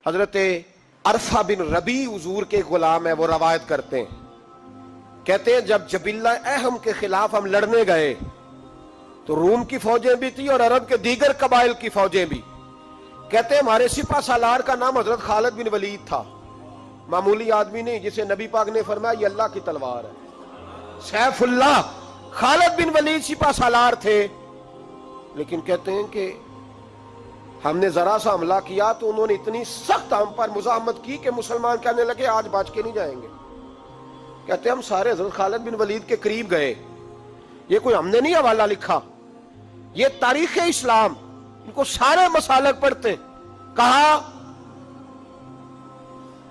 حضرت عرفہ بن ربی حضور کے غلام ہے، وہ روایت کرتے ہیں، کہتے ہیں جب جبلہ اہم کے خلاف ہم لڑنے گئے تو روم کی فوجیں بھی تھی اور عرب کے دیگر قبائل کی فوجیں بھی. کہتے ہیں ہمارے سپہ سالار کا نام حضرت خالد بن ولید تھا، معمولی آدمی نہیں جسے نبی پاک نے فرمایا یہ اللہ کی تلوار ہے. سیف اللہ خالد بن ولید سپہ سالار تھے، لیکن کہتے ہیں کہ ہم نے ذرا سا حملہ کیا تو انہوں نے اتنی سخت ہم پر مزاحمت کی کہ مسلمان کہنے لگے آج بچ کے نہیں جائیں گے. کہتے ہیں ہم سارے حضرت خالد بن ولید کے قریب گئے. یہ کوئی ہم نے نہیں حوالہ لکھا، یہ تاریخ اسلام، ان کو سارے مسالک پڑھتے. کہا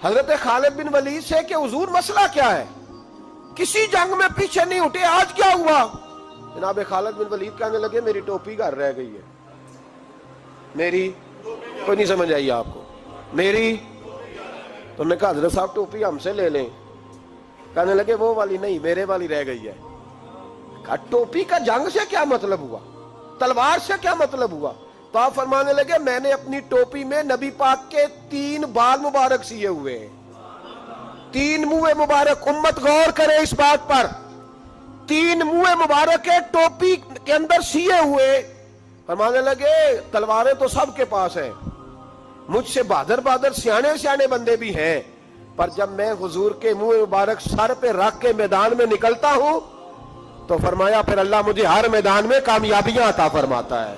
حضرت خالد بن ولید سے کہ حضور مسئلہ کیا ہے، کسی جنگ میں پیچھے نہیں اٹھے، آج کیا ہوا؟ جناب خالد بن ولید کہنے لگے میری ٹوپی گھر رہ گئی ہے. میری کوئی نہیں سمجھ آئی آپ کو؟ میری تو نے کہا حضرت صاحب ٹوپی ہم سے لے لیں. کہنے لگے وہ والی نہیں، میرے والی رہ گئی ہے. کہا ٹوپی کا جنگ سے کیا مطلب ہوا، تلوار سے کیا مطلب ہوا؟ تو آپ فرمانے لگے میں نے اپنی ٹوپی میں نبی پاک کے 3 بال مبارک سیے ہوئے ہیں، 3 منہ مبارک. امت غور کرے اس بات پر، 3 منہ مبارک کے ٹوپی کے اندر سیے ہوئے. فرمانے لگے تلواریں تو سب کے پاس ہیں، مجھ سے بہادر سیانے بندے بھی ہیں، پر جب میں حضور کے منہ مبارک سر پہ رکھ کے میدان میں نکلتا ہوں تو فرمایا پھر اللہ مجھے ہر میدان میں کامیابیاں عطا فرماتا ہے.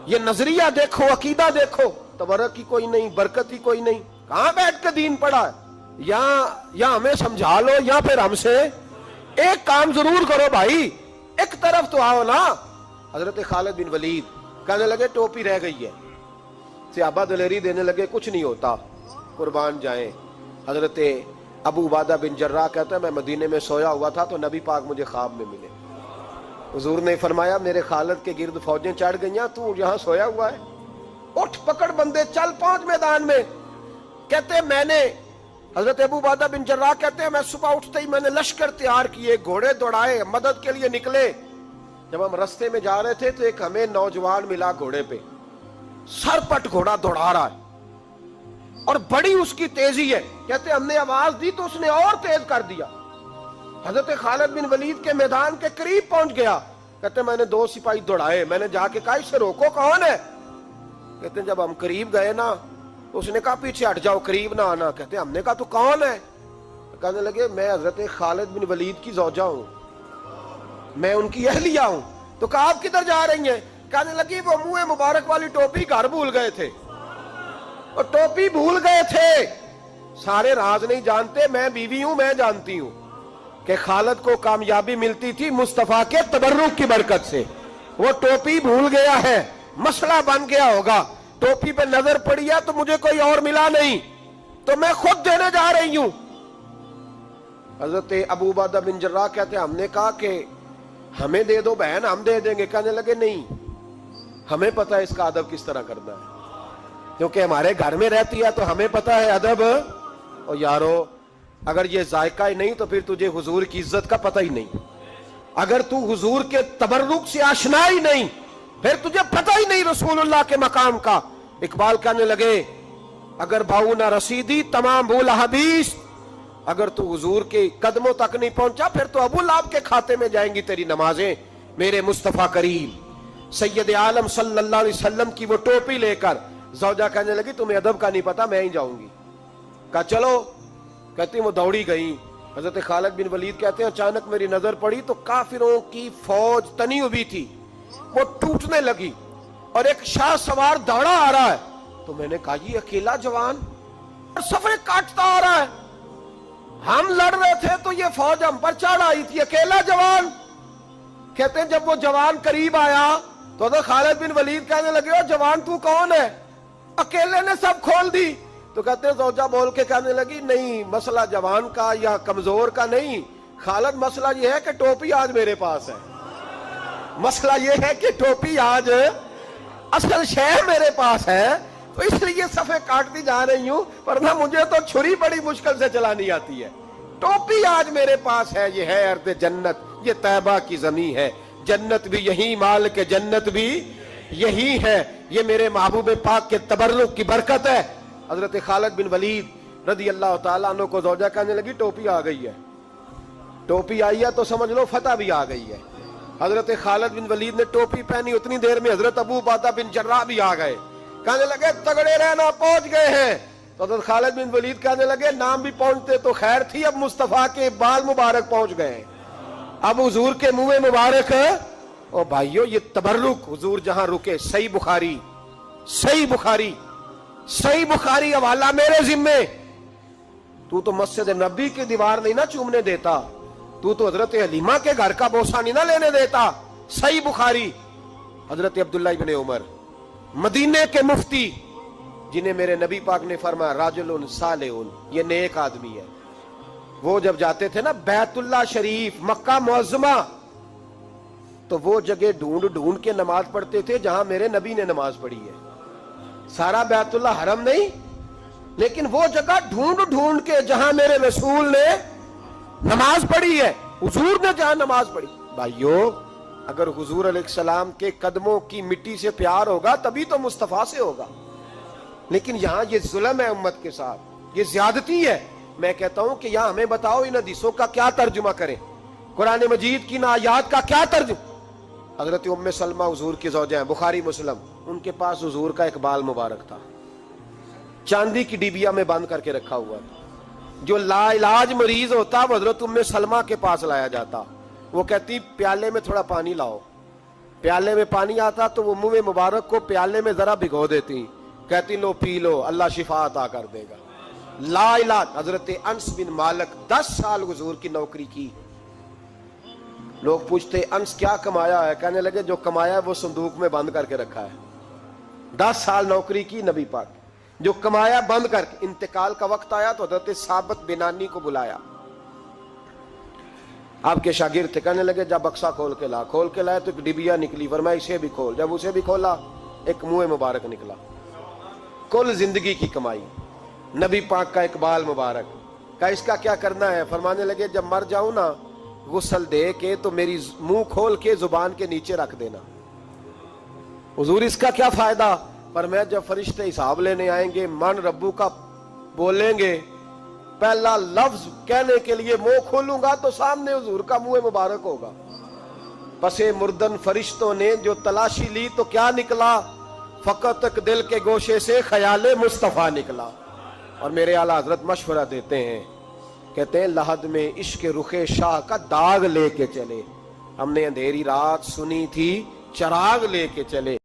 یہ نظریہ دیکھو، عقیدہ دیکھو، تبرک ہی کوئی نہیں، برکت ہی کوئی نہیں. کہاں بیٹھ کے دین پڑھا ہے؟ یا ہمیں سمجھا لو یا پھر ہم سے ایک کام ضرور کرو بھائی، ایک طرف تو آؤ نا. حضرت خالد بن ولید کہنے لگے ٹوپی رہ گئی ہے. صحابہ دلیری دینے لگے کچھ نہیں ہوتا، قربان جائیں. حضرت ابو عبادہ بن جراح کہتا ہے میں مدینے میں سویا ہوا تھا تو نبی پاک مجھے خواب میں ملے. حضور نے فرمایا میرے خالد کے گرد فوجیں چڑھ گئیں، تو یہاں سویا ہوا ہے، اٹھ پکڑ بندے چل پہنچ میدان میں. کہتے میں نے حضرت ابو عبادہ بن جراح کہتے ہیں میں صبح اٹھتے ہی میں نے لشکر تیار کیے، گھوڑے دوڑائے، مدد کے لیے نکلے. جب ہم رستے میں جا رہے تھے تو ایک ہمیں نوجوان ملا گھوڑے پہ، سر پٹ گھوڑا دوڑا رہا ہے اور بڑی اس کی تیزی ہے. کہتے ہم نے آواز دی تو اس نے اور تیز کر دیا. حضرت خالد بن ولید کے میدان کے قریب پہنچ گیا. کہتے میں نے 2 سپاہی دوڑائے، میں نے جا کے کہا اسے روکو، کون ہے؟ کہتے جب ہم قریب گئے نا تو اس نے کہا پیچھے ہٹ جاؤ، قریب نہ آنا. کہتے ہم نے کہا تو کون ہے؟ کہنے لگے میں حضرت خالد بن ولید کی زوجہ ہوں، میں ان کی اہلیہ ہوں. تو کہا آپ کدھر جا رہی ہیں؟ کہنے لگی وہ منہ مبارک والی ٹوپی گھر بھول گئے تھے، اور ٹوپی بھول گئے تھے. سارے راز نہیں جانتے، میں بیوی ہوں، میں جانتی ہوں کہ خالد کو کامیابی ملتی تھی مصطفیٰ کے تبرک کی برکت سے. وہ ٹوپی بھول گیا ہے، مسئلہ بن گیا ہوگا. ٹوپی پہ نظر پڑی ہے تو مجھے کوئی اور ملا نہیں تو میں خود دینے جا رہی ہوں. حضرت ابو عبادہ بن جراح کہتے ہیں ہم نے کہا کہ ہمیں دے دو بہن، ہم دے دیں گے. کہنے لگے نہیں، ہمیں پتا ہے اس کا ادب کس طرح کرنا ہے، کیونکہ ہمارے گھر میں رہتی ہے تو ہمیں پتا ہے ادب. اور یارو اگر یہ ذائقہ ہی نہیں تو پھر تجھے حضور کی عزت کا پتہ ہی نہیں. اگر تو حضور کے تبرک سے آشنا ہی نہیں پھر تجھے پتہ ہی نہیں رسول اللہ کے مقام کا. اقبال کہنے لگے اگر بھاؤ نہ رسیدی تمام بول حدیث، اگر تو حضور کے قدموں تک نہیں پہنچا پھر تو ابو لہب کے کھاتے میں جائیں گی تیری نمازیں. میرے مصطفیٰ کریم سید عالم صلی اللہ علیہ وسلم کی وہ ٹوپی لے کر زوجہ کہنے لگی تمہیں ادب کا نہیں پتا، میں ہی جاؤں گی. کہا چلو. کہتی وہ دوڑی گئی. حضرت خالد بن ولید کہتے ہیں اچانک میری نظر پڑی تو کافروں کی فوج تنی ہوئی تھی، وہ ٹوٹنے لگی اور ایک شاہ سوار دوڑا آ رہا ہے. تو میں نے کہا یہ اکیلا جوان صفے کاٹتا آ رہا ہے، ہم لڑ رہے تھے تو یہ فوج ہم پر چڑھ آئی تھی، اکیلا جوان. کہتے ہیں جب وہ جوان قریب آیا تو حضرت خالد بن ولید کہنے لگے او جوان تو کون ہے؟ اکیلے نے سب کھول دی. تو کہتے ہیں زوجہ بول کے کہنے لگی نہیں، مسئلہ جوان کا یا کمزور کا نہیں خالد، مسئلہ یہ ہے کہ ٹوپی آج میرے پاس ہے. مسئلہ یہ ہے کہ ٹوپی آج اصل شے میرے پاس ہے تو اس لیے صفے کاٹتی جا رہی ہوں، ورنہ مجھے تو چھری بڑی مشکل سے چلانی آتی ہے. ٹوپی آج میرے پاس ہے. یہ ہے ارض جنت، یہ طیبہ کی زمین ہے، جنت بھی یہی، مال کے جنت بھی یہی ہے. یہ میرے محبوب پاک کے تبرک کی برکت ہے. حضرت خالد بن ولید رضی اللہ تعالیٰ عنہ کو زوجہ کہنے لگی ٹوپی آ گئی ہے، ٹوپی آئی ہے تو سمجھ لو فتح بھی آ گئی ہے۔ حضرت خالد بن ولید نے ٹوپی پہنی، اتنی دیر میں حضرت ابو عبیدہ بن جراح بھی آ گئے، کہنے لگے تگڑے رہنا، پہنچ گئے ہیں۔ تو حضرت خالد بن ولید کہنے لگے نام بھی پہنچتے تو خیر تھی، اب مصطفیٰ کے بال مبارک پہنچ گئے، اب حضور کے منہ مبارک۔ او بھائیو یہ تبرک حضور جہاں رکے، صحیح بخاری، صحیح بخاری، صحیح بخاری حوالہ میرے ذمے۔ تو مسجد نبی کی دیوار نہیں نہ چومنے دیتا، تو حضرت حلیمہ کے گھر کا بوسہ نہیں نہ لینے دیتا۔ صحیح بخاری۔ حضرت عبداللہ ابن عمر مدینے کے مفتی، جنہیں میرے نبی پاک نے فرمایا راجل صالح، یہ نیک آدمی ہے، وہ جب جاتے تھے نا بیت اللہ شریف مکہ معظمہ، تو وہ جگہ ڈھونڈ ڈھونڈ کے نماز پڑھتے تھے جہاں میرے نبی نے نماز پڑھی ہے۔ سارا بیت اللہ حرم نہیں، لیکن وہ جگہ ڈھونڈ ڈھونڈ کے جہاں میرے رسول نے نماز پڑھی ہے، حضور نے جہاں نماز پڑھی۔ بھائیو اگر حضور علیہ السلام کے قدموں کی مٹی سے پیار ہوگا تبھی تو مصطفیٰ سے ہوگا، لیکن یہاں یہ ظلم ہے امت کے ساتھ، یہ زیادتی ہے۔ میں کہتا ہوں کہ یہاں ہمیں بتاؤ ان حدیثوں کا کیا ترجمہ کریں، قرآن مجید کی ان آیات کا کیا ترجمہ۔ حضرت ام سلمہ حضور کی زوجہ ہیں، بخاری مسلم، ان کے پاس حضور کا ایک بال مبارک تھا، چاندی کی ڈیبیا میں بند کر کے رکھا ہوا تھا۔ جو لا علاج مریض ہوتا وہ حضرت ام سلمہ کے پاس لایا جاتا، وہ کہتی پیالے میں تھوڑا پانی لاؤ، پیالے میں پانی آتا تو وہ منہ مبارک کو پیالے میں ذرا بھگو دیتی، کہتی لو پی لو، اللہ شفا عطا کر دے گا۔ لا علاج۔ حضرت انس بن مالک 10 سال حضور کی نوکری کی، لوگ پوچھتے انس کیا کمایا ہے، کہنے لگے جو کمایا ہے وہ صندوق میں بند کر کے رکھا ہے۔ 10 سال نوکری کی نبی پاک، جو کمایا بند کر کے، انتقال کا وقت آیا تو حضرت ثابت بنانی کو بلایا، آپ کے شاگرد تھے، کہنے لگے جب بکسا کھول کے لا، کھول کے لائے تو ایک ڈبیا نکلی، فرمایا اسے بھی کھول، جب اسے بھی کھولا ایک منہ مبارک نکلا۔ کل زندگی کی کمائی، نبی پاک کا اقبال مبارک، کہا اس کا کیا کرنا ہے، فرمانے لگے جب مر جاؤں نا غسل دے کے تو میری منہ کھول کے زبان کے نیچے رکھ دینا۔ حضور اس کا کیا فائدہ، فرمایا جب فرشتے حساب لینے آئیں گے من ربو کا بولیں گے، پہلا لفظ کہنے کے لیے منہ کھولوں گا تو سامنے حضور کا منہ مبارک ہوگا۔ پسے مردن فرشتوں نے جو تلاشی لی تو کیا نکلا، فقط ایک دل کے گوشے سے خیال مصطفیٰ نکلا۔ اور میرے اعلیٰ حضرت مشورہ دیتے ہیں، کہتے ہیں لحد میں عشق رخ شاہ کا داغ لے کے چلے، ہم نے اندھیری رات سنی تھی چراغ لے کے چلے۔